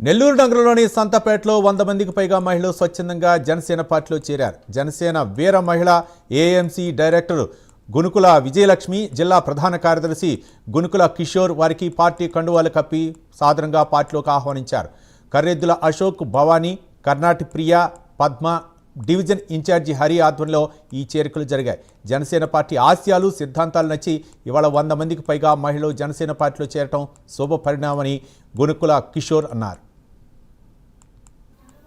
నెల్లూరు నగరంలోని సంతపేటలో 100 మందికి పైగా మహిళలు స్వచ్ఛందంగా జనసేన పార్టీలో చేరారు. జనసేన వీర మహిళ ఏఎంసీ డైరెక్టర్ గునుకుల విజయలక్ష్మి, జిల్లా ప్రధాన కార్యదర్శి గునుకుల కిషోర్ వారికి పార్టీ కండువాలు కప్పి సాదరంగా పార్టీలోకి ఆహ్వానించారు. కర్రెద్దుల అశోక్, భవానీ, కర్ణాటి ప్రియ, పద్మ, డివిజన్ ఇన్ఛార్జి హరి ఆధ్వర్యంలో ఈ చేరికలు జరిగాయి. జనసేన పార్టీ ఆశయాలు, సిద్ధాంతాలు నచ్చి ఇవాళ 100 మందికి పైగా మహిళలు జనసేన పార్టీలో చేరటం శుభ పరిణామని గునుకుల కిషోర్ అన్నారు.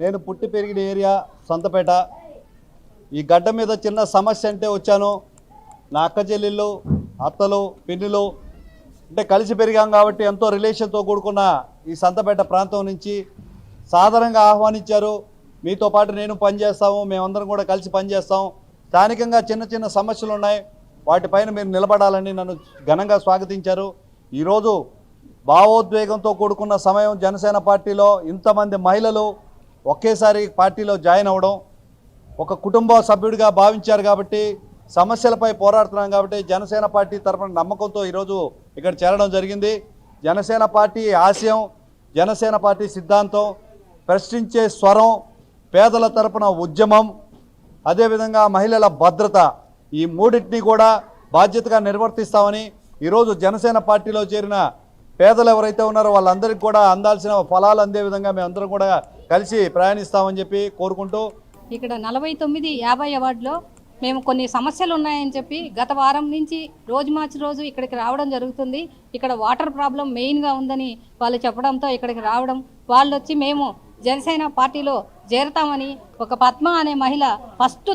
నేను పుట్టి పెరిగిన ఏరియా సంతపేట. ఈ గడ్డ మీద చిన్న సమస్య అంటే వచ్చాను. నా అక్క చెల్లెళ్ళు, అత్తలు, పిన్నులు అంటే కలిసి పెరిగాం కాబట్టి ఎంతో రిలేషన్తో కూడుకున్న ఈ సంతపేట ప్రాంతం నుంచి సాధారణంగా ఆహ్వానించారు. మీతో పాటు నేను పనిచేస్తాము, మేమందరం కూడా కలిసి పనిచేస్తాం. స్థానికంగా చిన్న చిన్న సమస్యలు ఉన్నాయి, వాటిపైన మీరు నిలబడాలని నన్ను ఘనంగా స్వాగతించారు. ఈరోజు భావోద్వేగంతో కూడుకున్న సమయం. జనసేన పార్టీలో ఇంతమంది మహిళలు ఒకేసారి పార్టీలో జాయిన్ అవ్వడం, ఒక కుటుంబ సభ్యుడిగా భావించారు కాబట్టి, సమస్యలపై పోరాడుతున్నాం కాబట్టి జనసేన పార్టీ తరఫున నమ్మకంతో ఈరోజు ఇక్కడ చేరడం జరిగింది. జనసేన పార్టీ ఆశయం, జనసేన పార్టీ సిద్ధాంతం, ప్రశ్నించే స్వరం, పేదల తరపున ఉద్యమం, అదేవిధంగా మహిళల భద్రత, ఈ మూడింటిని కూడా బాధ్యతగా నిర్వర్తిస్తామని ఈరోజు జనసేన పార్టీలో చేరిన పేదలు ఎవరైతే ఉన్నారో వాళ్ళందరికీ కూడా అందాల్సిన ఫలాలు అందే విధంగా మేమందరం కూడా కలిసి ప్రయాణిస్తామని చెప్పి కోరుకుంటూ, ఇక్కడ 49-50 వార్డులో మేము కొన్ని సమస్యలు ఉన్నాయని చెప్పి గత వారం నుంచి రోజు మార్చి రోజు ఇక్కడికి రావడం జరుగుతుంది. ఇక్కడ వాటర్ ప్రాబ్లం మెయిన్గా ఉందని వాళ్ళు చెప్పడంతో ఇక్కడికి రావడం, వాళ్ళు వచ్చి మేము జనసేన పార్టీలో చేరతామని ఒక పద్మ అనే మహిళ ఫస్ట్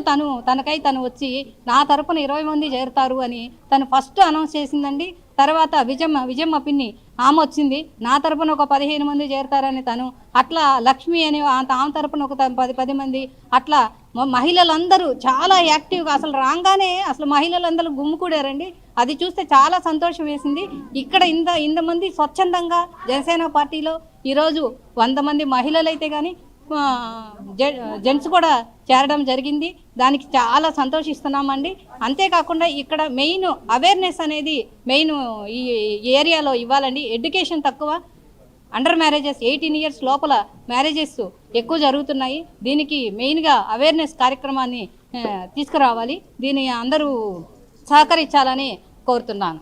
తనకై వచ్చి నా తరపున 20 మంది చేరుతారు అని తను ఫస్ట్ అనౌన్స్ చేసిందండి. తర్వాత విజయమ్మ పిన్ని ఆమె వచ్చింది, నా తరపున ఒక 15 మంది చేరుతారని తను, అట్లా లక్ష్మి అని ఆమె తరపున ఒక 10 మంది, అట్లా మహిళలందరూ చాలా యాక్టివ్గా అసలు రాగానే అసలు మహిళలందరూ గుమ్ముకూడారండి. అది చూస్తే చాలా సంతోషం వేసింది. ఇక్కడ ఇంతమంది స్వచ్ఛందంగా జనసేన పార్టీలో ఈరోజు 100 మంది మహిళలు అయితే కానీ జెంట్స్ కూడా చేరడం జరిగింది. దానికి చాలా సంతోషిస్తున్నామండి. అంతేకాకుండా ఇక్కడ మెయిన్ అవేర్నెస్ అనేది మెయిన్ ఈ ఏరియాలో ఇవ్వాలండి. ఎడ్యుకేషన్ తక్కువ, అండర్ మ్యారేజెస్ 18 ఇయర్స్ లోపల మ్యారేజెస్ ఎక్కువ జరుగుతున్నాయి. దీనికి మెయిన్గా అవేర్నెస్ కార్యక్రమాన్ని తీసుకురావాలి. దీన్ని అందరూ సహకరించాలని కోరుతున్నాను.